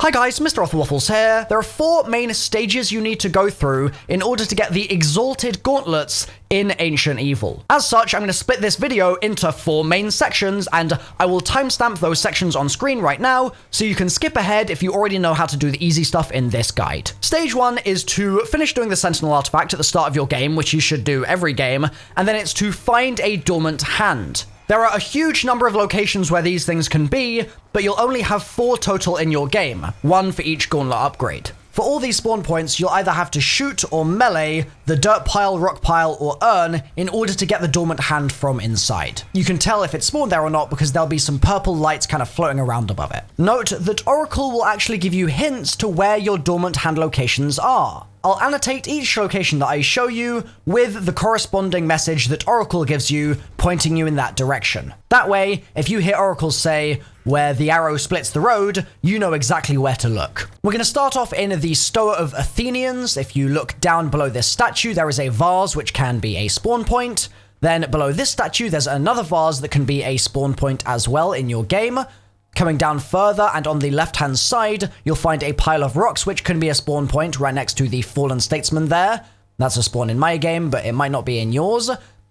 Hi guys, MrRoflWaffles here. There are 4 main stages you need to go through in order to get the Exalted Gauntlets in Ancient Evil. As such, I'm going to split this video into 4 main sections, and I will timestamp those sections on screen right now, so you can skip ahead if you already know how to do the easy stuff in this guide. Stage 1 is to finish doing the Sentinel artifact at the start of your game, which you should do every game, and then it's to find a dormant hand. There are a huge number of locations where these things can be, but you'll only have 4 total in your game, 1 for each Gauntlet upgrade. For all these spawn points, you'll either have to shoot or melee the dirt pile, rock pile, or urn in order to get the dormant hand from inside. You can tell if it's spawned there or not because there'll be some purple lights kind of floating around above it. Note that Oracle will actually give you hints to where your dormant hand locations are. I'll annotate each location that I show you with the corresponding message that Oracle gives you, pointing you in that direction. That way, if you hear Oracle say, where the arrow splits the road, you know exactly where to look. We're going to start off in the Stoa of Athenians. If you look down below this statue, there is a vase which can be a spawn point. Then below this statue, there's another vase that can be a spawn point as well in your game. Coming down further and on the left-hand side, you'll find a pile of rocks, which can be a spawn point right next to the Fallen Statesman there. That's a spawn in my game, but it might not be in yours.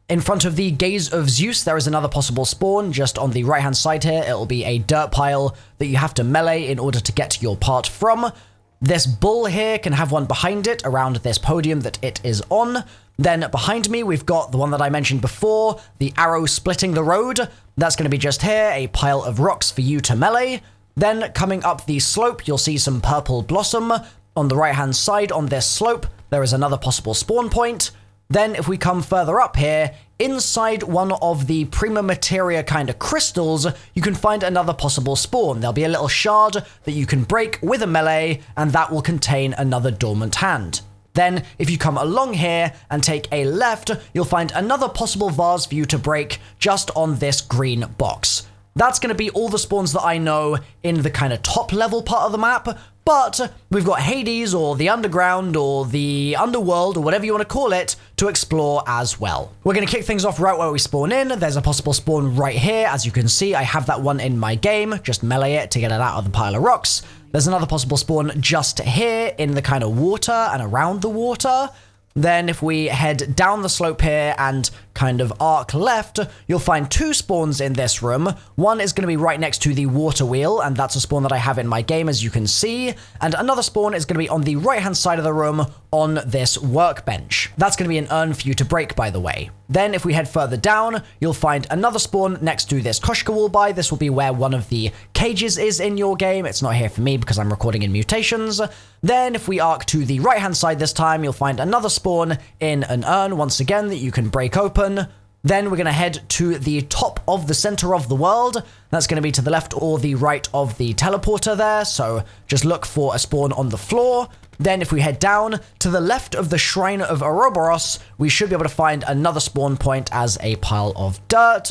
In front of the Gaze of Zeus, there is another possible spawn. Just on the right-hand side here, it'll be a dirt pile that you have to melee in order to get your part from. This bull here can have one behind it around this podium that it is on. Then behind me, we've got the one that I mentioned before, the arrow splitting the road. That's going to be just here, a pile of rocks for you to melee. Then coming up the slope, you'll see some purple blossom. On the right-hand side on this slope, there is another possible spawn point. Then if we come further up here, inside one of the prima materia kind of crystals, you can find another possible spawn. There'll be a little shard that you can break with a melee, and that will contain another dormant hand. Then, if you come along here and take a left, you'll find another possible vase for you to break just on this green box. That's going to be all the spawns that I know in the kind of top level part of the map, but we've got Hades or the Underground or the Underworld or whatever you want to call it to explore as well. We're going to kick things off right where we spawn in. There's a possible spawn right here. As you can see, I have that one in my game. Just melee it to get it out of the pile of rocks. There's another possible spawn just here in the kind of water and around the water. Then if we head down the slope here and kind of arc left, you'll find 2 spawns in this room. One is going to be right next to the water wheel, and that's a spawn that I have in my game, as you can see. And another spawn is going to be on the right-hand side of the room on this workbench. That's going to be an urn for you to break, by the way. Then if we head further down, you'll find another spawn next to this Koshka wall. This will be where one of the cages is in your game. It's not here for me because I'm recording in mutations. Then if we arc to the right-hand side this time, you'll find another spawn in an urn, once again, that you can break open. Then we're going to head to the top of the center of the world. That's going to be to the left or the right of the teleporter there, so just look for a spawn on the floor. Then if we head down to the left of the Shrine of Ouroboros, we should be able to find another spawn point as a pile of dirt.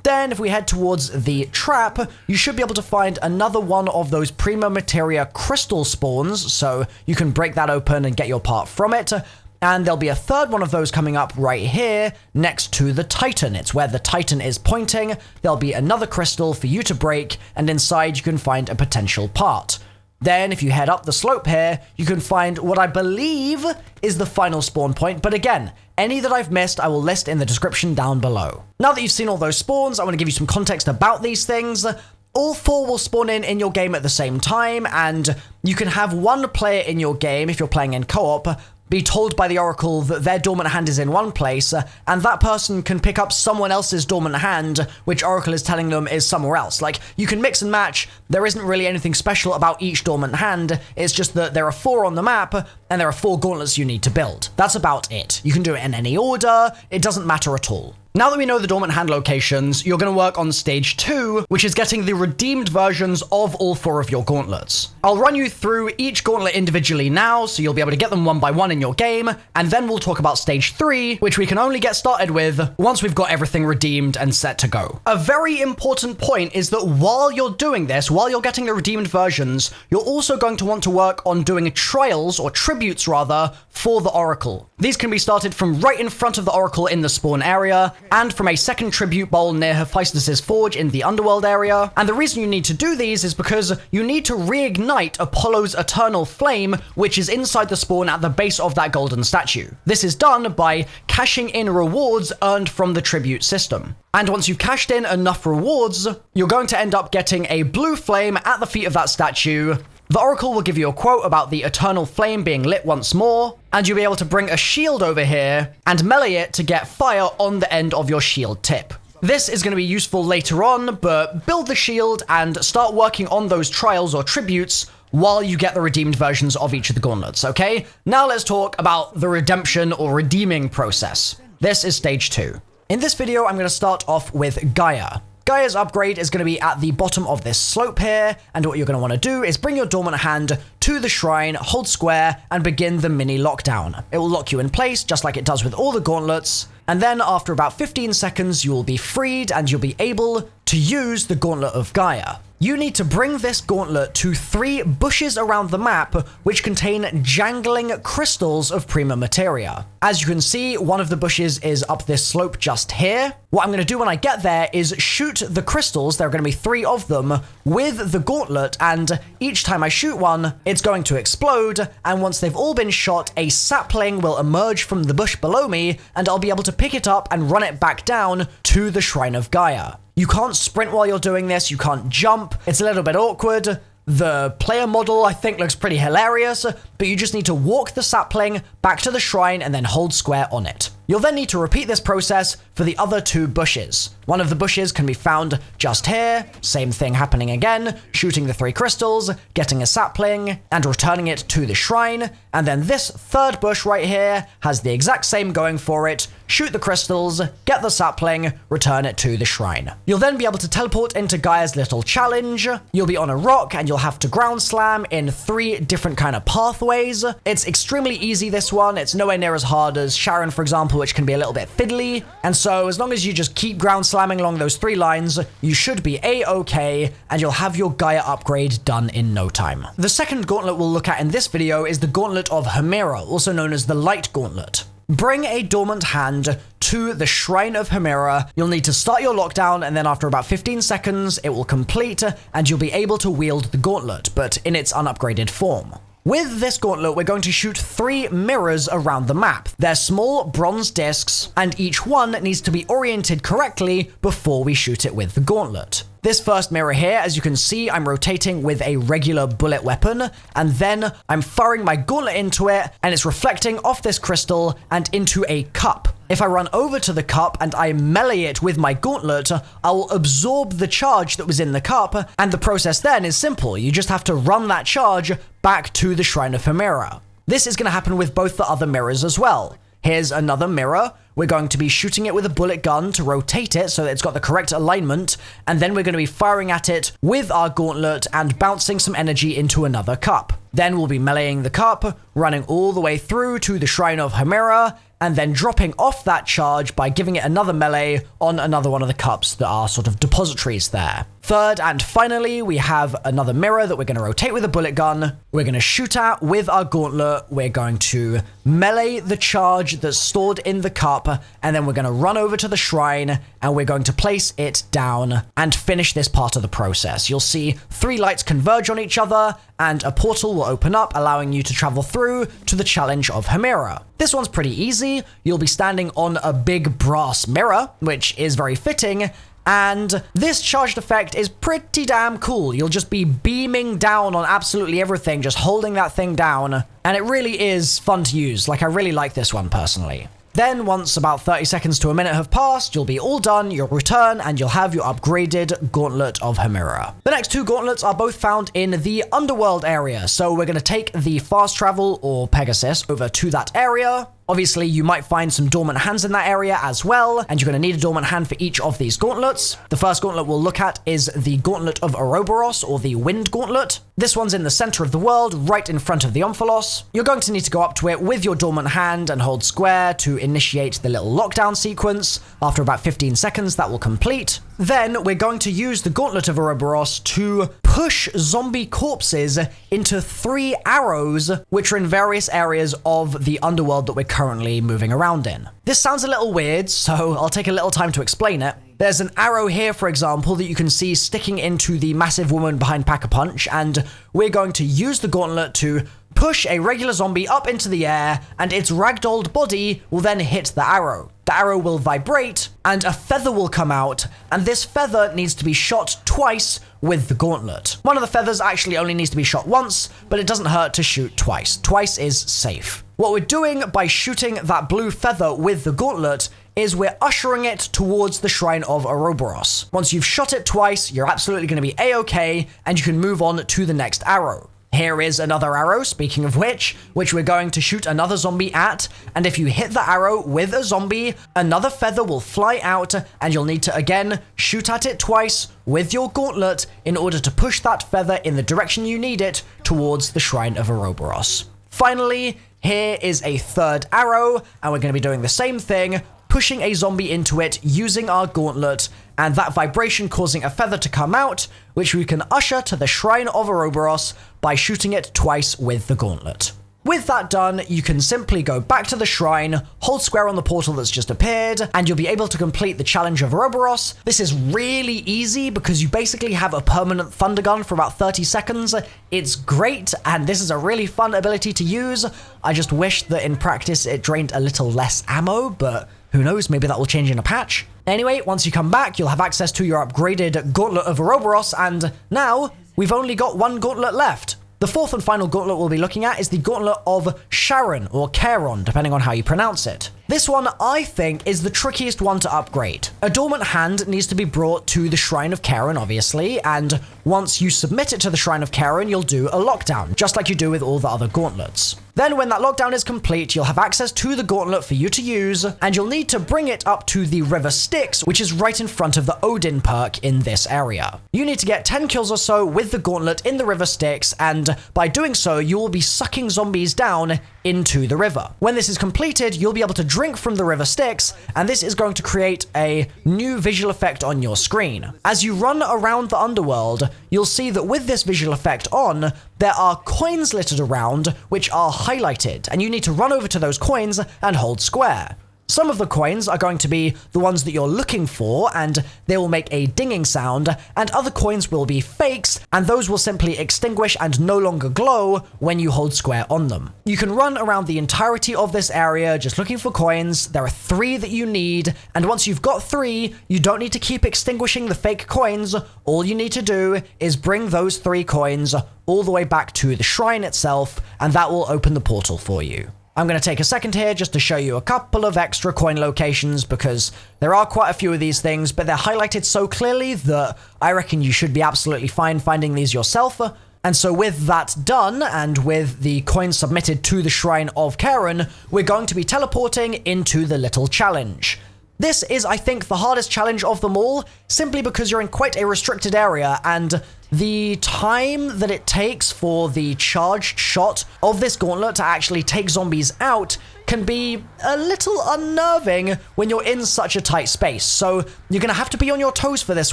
Then if we head towards the trap, you should be able to find another one of those prima materia crystal spawns, so you can break that open and get your part from it. And there'll be a third one of those coming up right here next to the Titan. It's where the Titan is pointing. There'll be another crystal for you to break, and inside you can find a potential part. Then if you head up the slope here, you can find what I believe is the final spawn point, but again, any that I've missed I will list in the description down below. Now that you've seen all those spawns, I want to give you some context about these things. All 4 will spawn in your game at the same time, and you can have one player in your game, if you're playing in co-op, be told by the Oracle that their dormant hand is in one place, and that person can pick up someone else's dormant hand, which Oracle is telling them is somewhere else. Like, you can mix and match. There isn't really anything special about each dormant hand. It's just that there are 4 on the map, and there are 4 gauntlets you need to build. That's about it. You can do it in any order. It doesn't matter at all. Now that we know the dormant hand locations, you're going to work on stage 2, which is getting the redeemed versions of all 4 of your gauntlets. I'll run you through each gauntlet individually now, so you'll be able to get them one by one in your game, and then we'll talk about stage 3, which we can only get started with once we've got everything redeemed and set to go. A very important point is that while you're doing this, while you're getting the redeemed versions, you're also going to want to work on doing trials, or tributes rather, for the Oracle. These can be started from right in front of the Oracle in the spawn area, and from a second tribute bowl near Hephaestus' forge in the underworld area. And the reason you need to do these is because you need to reignite Apollo's eternal flame, which is inside the spawn at the base of that golden statue. This is done by cashing in rewards earned from the tribute system. And once you've cashed in enough rewards, you're going to end up getting a blue flame at the feet of that statue. The Oracle will give you a quote about the eternal flame being lit once more, and you'll be able to bring a shield over here and melee it to get fire on the end of your shield tip. This is going to be useful later on, but build the shield and start working on those trials or tributes while you get the redeemed versions of each of the gauntlets, okay? Now let's talk about the redemption or redeeming process. This is stage 2. In this video, I'm going to start off with Gaia. Gaia's upgrade is going to be at the bottom of this slope here, and what you're going to want to do is bring your dormant hand to the shrine, hold square, and begin the mini lockdown. It will lock you in place, just like it does with all the gauntlets, and then after about 15 seconds, you will be freed, and you'll be able to use the Gauntlet of Gaia. You need to bring this gauntlet to 3 bushes around the map, which contain jangling crystals of prima materia. As you can see, one of the bushes is up this slope just here. What I'm going to do when I get there is shoot the crystals, there are going to be 3 of them, with the gauntlet, and each time I shoot one, it's going to explode, and once they've all been shot, a sapling will emerge from the bush below me, and I'll be able to pick it up and run it back down to the Shrine of Gaia. You can't sprint while you're doing this, you can't jump, it's a little bit awkward. The player model, I think, looks pretty hilarious, but you just need to walk the sapling back to the shrine and then hold square on it. You'll then need to repeat this process for the other 2 bushes. One of the bushes can be found just here, same thing happening again, shooting the 3 crystals, getting a sapling, and returning it to the shrine, and then this 3rd bush right here has the exact same going for it, shoot the crystals, get the sapling, return it to the shrine. You'll then be able to teleport into Gaia's little challenge. You'll be on a rock and you'll have to ground slam in 3 different kind of pathways. It's extremely easy, this one. It's nowhere near as hard as Sharon, for example, which can be a little bit fiddly. And so as long as you just keep ground slamming along those 3 lines, you should be a-okay, and you'll have your Gaia upgrade done in no time. The second gauntlet we'll look at in this video is the Gauntlet of Hemera, also known as the Light Gauntlet. Bring a dormant hand to the Shrine of Hemera. You'll need to start your lockdown, and then after about 15 seconds, it will complete, and you'll be able to wield the gauntlet, but in its unupgraded form. With this gauntlet, we're going to shoot 3 mirrors around the map. They're small bronze discs, and each one needs to be oriented correctly before we shoot it with the gauntlet. This first mirror here, as you can see, I'm rotating with a regular bullet weapon, and then I'm firing my gauntlet into it, and it's reflecting off this crystal and into a cup. If I run over to the cup and I melee it with my gauntlet, I will absorb the charge that was in the cup, and the process then is simple. You just have to run that charge back to the Shrine of Hemera. This is going to happen with both the other mirrors as well. Here's another mirror. We're going to be shooting it with a bullet gun to rotate it so that it's got the correct alignment, and then we're going to be firing at it with our gauntlet and bouncing some energy into another cup. Then we'll be meleeing the cup, running all the way through to the Shrine of Hemera, and then dropping off that charge by giving it another melee on another one of the cups that are sort of depositories there. Third and finally, we have another mirror that we're going to rotate with a bullet gun. We're going to shoot at with our gauntlet. We're going to melee the charge that's stored in the cup, and then we're going to run over to the shrine, and we're going to place it down and finish this part of the process. You'll see 3 lights converge on each other, and a portal will open up, allowing you to travel through to the challenge of Hemera. This one's pretty easy. You'll be standing on a big brass mirror, which is very fitting, and this charged effect is pretty damn cool. You'll just be beaming down on absolutely everything, just holding that thing down, and it really is fun to use. Like, I really like this one personally. Then, once about 30 seconds to a minute have passed, you'll be all done, you'll return, and you'll have your upgraded Gauntlet of Hemera. The next 2 gauntlets are both found in the underworld area, so we're going to take the fast travel, or Pegasus, over to that area. Obviously, you might find some dormant hands in that area as well, and you're going to need a dormant hand for each of these gauntlets. The first gauntlet we'll look at is the Gauntlet of Ouroboros, or the Wind Gauntlet. This one's in the center of the world, right in front of the Omphalos. You're going to need to go up to it with your dormant hand and hold square to initiate the little lockdown sequence. After about 15 seconds, that will complete. Then we're going to use the Gauntlet of Ouroboros to push zombie corpses into 3 arrows, which are in various areas of the underworld that we're currently moving around in. This sounds a little weird, so I'll take a little time to explain it. There's an arrow here, for example, that you can see sticking into the massive woman behind Pack-a-Punch, and we're going to use the gauntlet to push a regular zombie up into the air, and its ragdolled body will then hit the arrow. The arrow will vibrate, and a feather will come out, and this feather needs to be shot twice with the gauntlet. One of the feathers actually only needs to be shot once, but it doesn't hurt to shoot twice. Twice is safe. What we're doing by shooting that blue feather with the gauntlet is we're ushering it towards the Shrine of Ouroboros. Once you've shot it twice, you're absolutely going to be A-okay, and you can move on to the next arrow. Here is another arrow, speaking of which we're going to shoot another zombie at, and if you hit the arrow with a zombie, another feather will fly out, and you'll need to again shoot at it twice with your gauntlet in order to push that feather in the direction you need it towards the Shrine of Ouroboros. Finally, here is a third arrow, and we're going to be doing the same thing, pushing a zombie into it using our gauntlet, and that vibration causing a feather to come out, which we can usher to the Shrine of Ouroboros by shooting it twice with the gauntlet. With that done, you can simply go back to the shrine, hold square on the portal that's just appeared, and you'll be able to complete the challenge of Ouroboros. This is really easy because you basically have a permanent thunder gun for about 30 seconds. It's great, and this is a really fun ability to use. I just wish that in practice it drained a little less ammo, but who knows, maybe that will change in a patch. Anyway, once you come back, you'll have access to your upgraded Gauntlet of Ouroboros, and now we've only got one gauntlet left. The fourth and final gauntlet we'll be looking at is the Gauntlet of Sharon, or Charon, depending on how you pronounce it. This one, I think, is the trickiest one to upgrade. A dormant hand needs to be brought to the Shrine of Charon, obviously, and once you submit it to the Shrine of Charon, you'll do a lockdown, just like you do with all the other gauntlets. Then when that lockdown is complete, you'll have access to the gauntlet for you to use, and you'll need to bring it up to the River Styx, which is right in front of the Odin perk in this area. You need to get 10 kills or so with the gauntlet in the River Styx, and by doing so, you will be sucking zombies down into the river. When this is completed, you'll be able to drink from the River Styx, and this is going to create a new visual effect on your screen. As you run around the underworld, you'll see that with this visual effect on, there are coins littered around which are highlighted, and you need to run over to those coins and hold square. Some of the coins are going to be the ones that you're looking for, and they will make a dinging sound, and other coins will be fakes, and those will simply extinguish and no longer glow when you hold square on them. You can run around the entirety of this area just looking for coins. There are 3 that you need, and once you've got 3, you don't need to keep extinguishing the fake coins. All you need to do is bring those 3 coins all the way back to the shrine itself, and that will open the portal for you. I'm going to take a second here just to show you a couple of extra coin locations because there are quite a few of these things, but they're highlighted so clearly that I reckon you should be absolutely fine finding these yourself. And so with that done, and with the coins submitted to the Shrine of Charon, we're going to be teleporting into the little challenge. This is, I think, the hardest challenge of them all, simply because you're in quite a restricted area, and the time that it takes for the charged shot of this gauntlet to actually take zombies out can be a little unnerving when you're in such a tight space. So you're going to have to be on your toes for this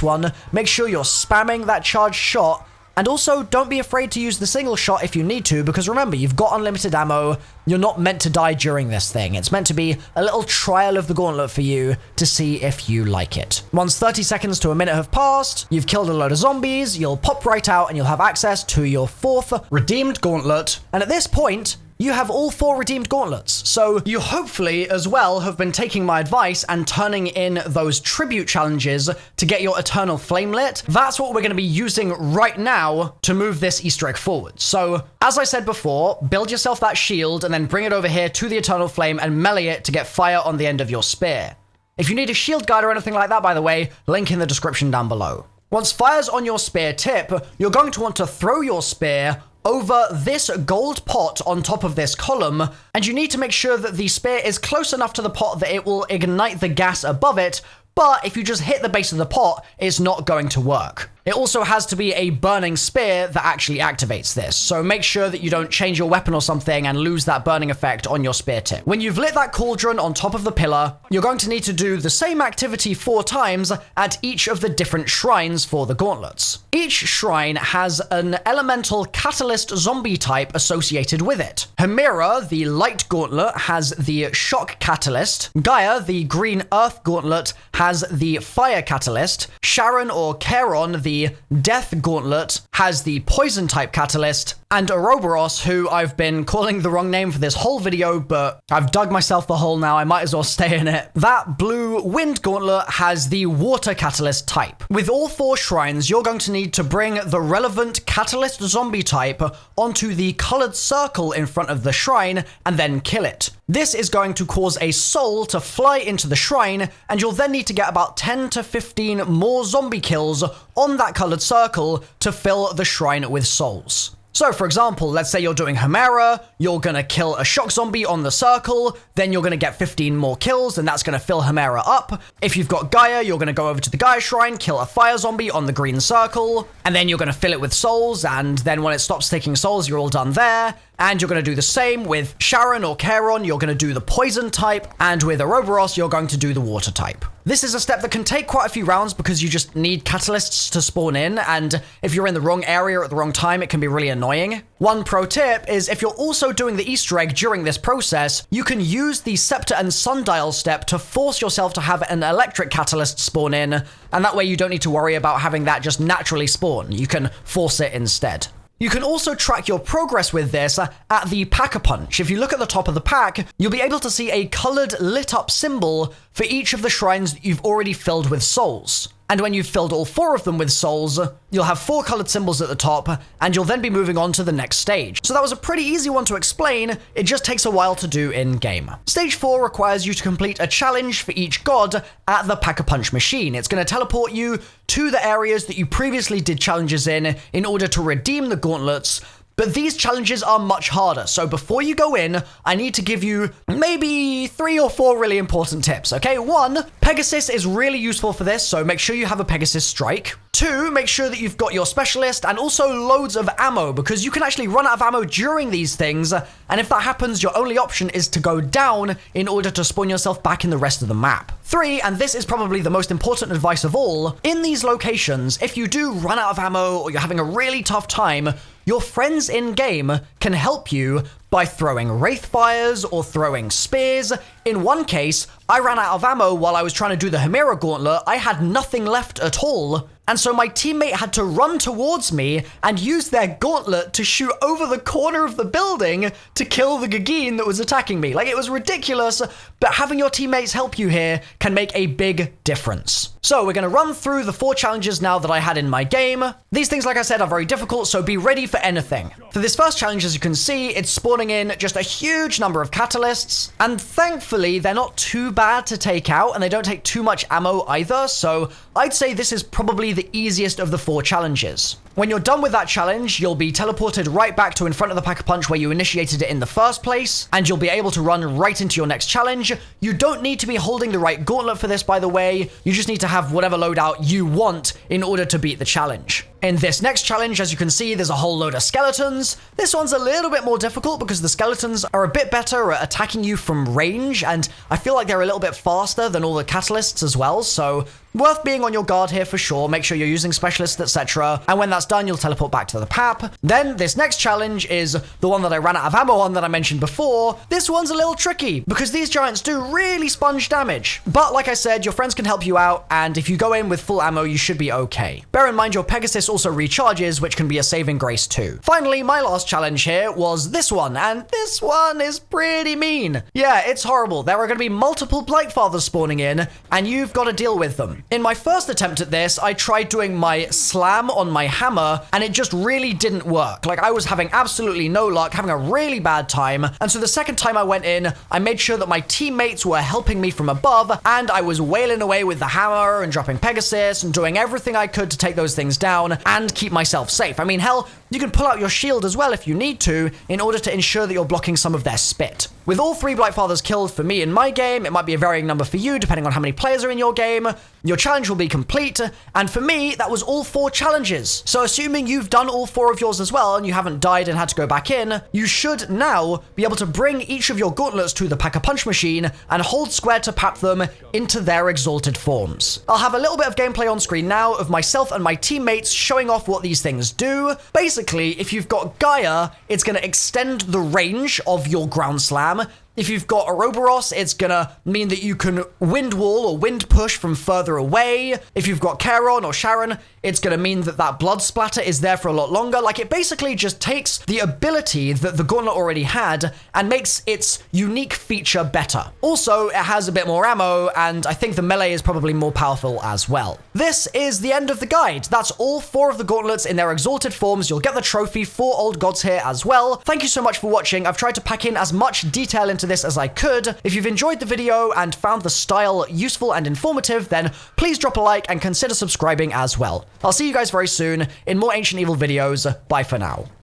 one. Make sure you're spamming that charged shot. And also, don't be afraid to use the single shot if you need to, because remember, you've got unlimited ammo. You're not meant to die during this thing. It's meant to be a little trial of the gauntlet for you to see if you like it. Once 30 seconds to a minute have passed, you've killed a load of zombies, you'll pop right out and you'll have access to your 4th redeemed gauntlet. And at this point, you have all 4 redeemed gauntlets. So you hopefully as well have been taking my advice and turning in those tribute challenges to get your eternal flame lit. That's what we're going to be using right now to move this Easter egg forward. So as I said before, build yourself that shield and then bring it over here to the eternal flame and melee it to get fire on the end of your spear. If you need a shield guide or anything like that, by the way, link in the description down below. Once fire's on your spear tip, you're going to want to throw your spear over this gold pot on top of this column, and you need to make sure that the spear is close enough to the pot that it will ignite the gas above it, but if you just hit the base of the pot, it's not going to work. It also has to be a burning spear that actually activates this, so make sure that you don't change your weapon or something and lose that burning effect on your spear tip. When you've lit that cauldron on top of the pillar, you're going to need to do the same activity 4 times at each of the different shrines for the gauntlets. Each shrine has an elemental catalyst zombie type associated with it. Hemira, the light gauntlet, has the shock catalyst. Gaia, the green earth gauntlet, has the fire catalyst. Sharon or Charon, the death gauntlet, has the poison type catalyst. And Ouroboros, who I've been calling the wrong name for this whole video, but I've dug myself the hole now, I might as well stay in it. That blue wind gauntlet has the water catalyst type. With all 4 shrines, you're going to need to bring the relevant catalyst zombie type onto the colored circle in front of the shrine and then kill it. This is going to cause a soul to fly into the shrine, and you'll then need to get about 10 to 15 more zombie kills on that colored circle to fill the shrine with souls. So, for example, let's say you're doing Hemira, you're gonna kill a shock zombie on the circle, then you're gonna get 15 more kills, and that's gonna fill Hemira up. If you've got Gaia, you're gonna go over to the Gaia shrine, kill a fire zombie on the green circle, and then you're gonna fill it with souls, and then when it stops taking souls, you're all done there. And you're going to do the same with Sharon or Charon, you're going to do the poison type, and with Ouroboros, you're going to do the water type. This is a step that can take quite a few rounds because you just need catalysts to spawn in, and if you're in the wrong area at the wrong time, it can be really annoying. One pro tip is if you're also doing the Easter egg during this process, you can use the scepter and sundial step to force yourself to have an electric catalyst spawn in, and that way you don't need to worry about having that just naturally spawn. You can force it instead. You can also track your progress with this at the Pack-a-Punch. If you look at the top of the pack, you'll be able to see a colored lit up symbol for each of the shrines that you've already filled with souls. And when you've filled all 4 of them with souls, you'll have 4 colored symbols at the top, and you'll then be moving on to the next stage. So that was a pretty easy one to explain, it just takes a while to do in-game. Stage 4 requires you to complete a challenge for each god at the Pack-a-Punch machine. It's going to teleport you to the areas that you previously did challenges in order to redeem the gauntlets. But these challenges are much harder, so before you go in, I need to give you maybe 3 or 4 really important tips, okay? 1, Pegasus is really useful for this, so make sure you have a Pegasus strike. 2, make sure that you've got your specialist and also loads of ammo, because you can actually run out of ammo during these things, and if that happens, your only option is to go down in order to spawn yourself back in the rest of the map. 3, and this is probably the most important advice of all, in these locations, if you do run out of ammo or you're having a really tough time, your friends in-game can help you by throwing wraithfires or throwing spears. In one case, I ran out of ammo while I was trying to do the Hemira Gauntlet. I had nothing left at all, and so my teammate had to run towards me and use their gauntlet to shoot over the corner of the building to kill the Gagine that was attacking me. Like, it was ridiculous, but having your teammates help you here can make a big difference. So we're going to run through the 4 challenges now that I had in my game. These things, like I said, are very difficult, so be ready for anything. For this first challenge, as you can see, it's spawning in just a huge number of catalysts, and thankfully, they're not too bad to take out, and they don't take too much ammo either, so I'd say this is probably the easiest of the 4 challenges. When you're done with that challenge, you'll be teleported right back to in front of the Pack-a-Punch where you initiated it in the first place, and you'll be able to run right into your next challenge. You don't need to be holding the right gauntlet for this, by the way. You just need to have whatever loadout you want in order to beat the challenge. In this next challenge, as you can see, there's a whole load of skeletons. This one's a little bit more difficult because the skeletons are a bit better at attacking you from range, and I feel like they're a little bit faster than all the catalysts as well, so worth being on your guard here for sure. Make sure you're using specialists, etc. And when that's done, you'll teleport back to the PAP. Then this next challenge is the one that I ran out of ammo on that I mentioned before. This one's a little tricky because these giants do really sponge damage. But like I said, your friends can help you out, and if you go in with full ammo, you should be okay. Bear in mind your Pegasus also recharges, which can be a saving grace too. Finally, my last challenge here was this one, and this one is pretty mean. Yeah, it's horrible. There are going to be multiple Blightfathers spawning in, and you've got to deal with them. In my first attempt at this, I tried doing my slam on my hammer, and it just really didn't work. Like, I was having absolutely no luck, having a really bad time, and so the second time I went in, I made sure that my teammates were helping me from above, and I was wailing away with the hammer and dropping Pegasus and doing everything I could to take those things down and keep myself safe. I mean, hell, You can pull out your shield as well if you need to, in order to ensure that you're blocking some of their spit. With all 3 Blightfathers killed for me in my game, it might be a varying number for you depending on how many players are in your game, your challenge will be complete, and for me, that was all 4 challenges. So assuming you've done all 4 of yours as well, and you haven't died and had to go back in, you should now be able to bring each of your gauntlets to the Pack-a-Punch machine and hold square to pap them into their exalted forms. I'll have a little bit of gameplay on screen now of myself and my teammates showing off what these things do. Basically, if you've got Gaia, it's going to extend the range of your ground slam. If you've got Ouroboros, it's gonna mean that you can wind wall or wind push from further away. If you've got Charon or Sharon, it's gonna mean that that blood splatter is there for a lot longer. Like, it basically just takes the ability that the Gauntlet already had and makes its unique feature better. Also, it has a bit more ammo, and I think the melee is probably more powerful as well. This is the end of the guide. That's all 4 of the Gauntlets in their exalted forms. You'll get the trophy for Old Gods here as well. Thank you so much for watching. I've tried to pack in as much detail into this as I could. If you've enjoyed the video and found the style useful and informative, then please drop a like and consider subscribing as well. I'll see you guys very soon in more Ancient Evil videos. Bye for now.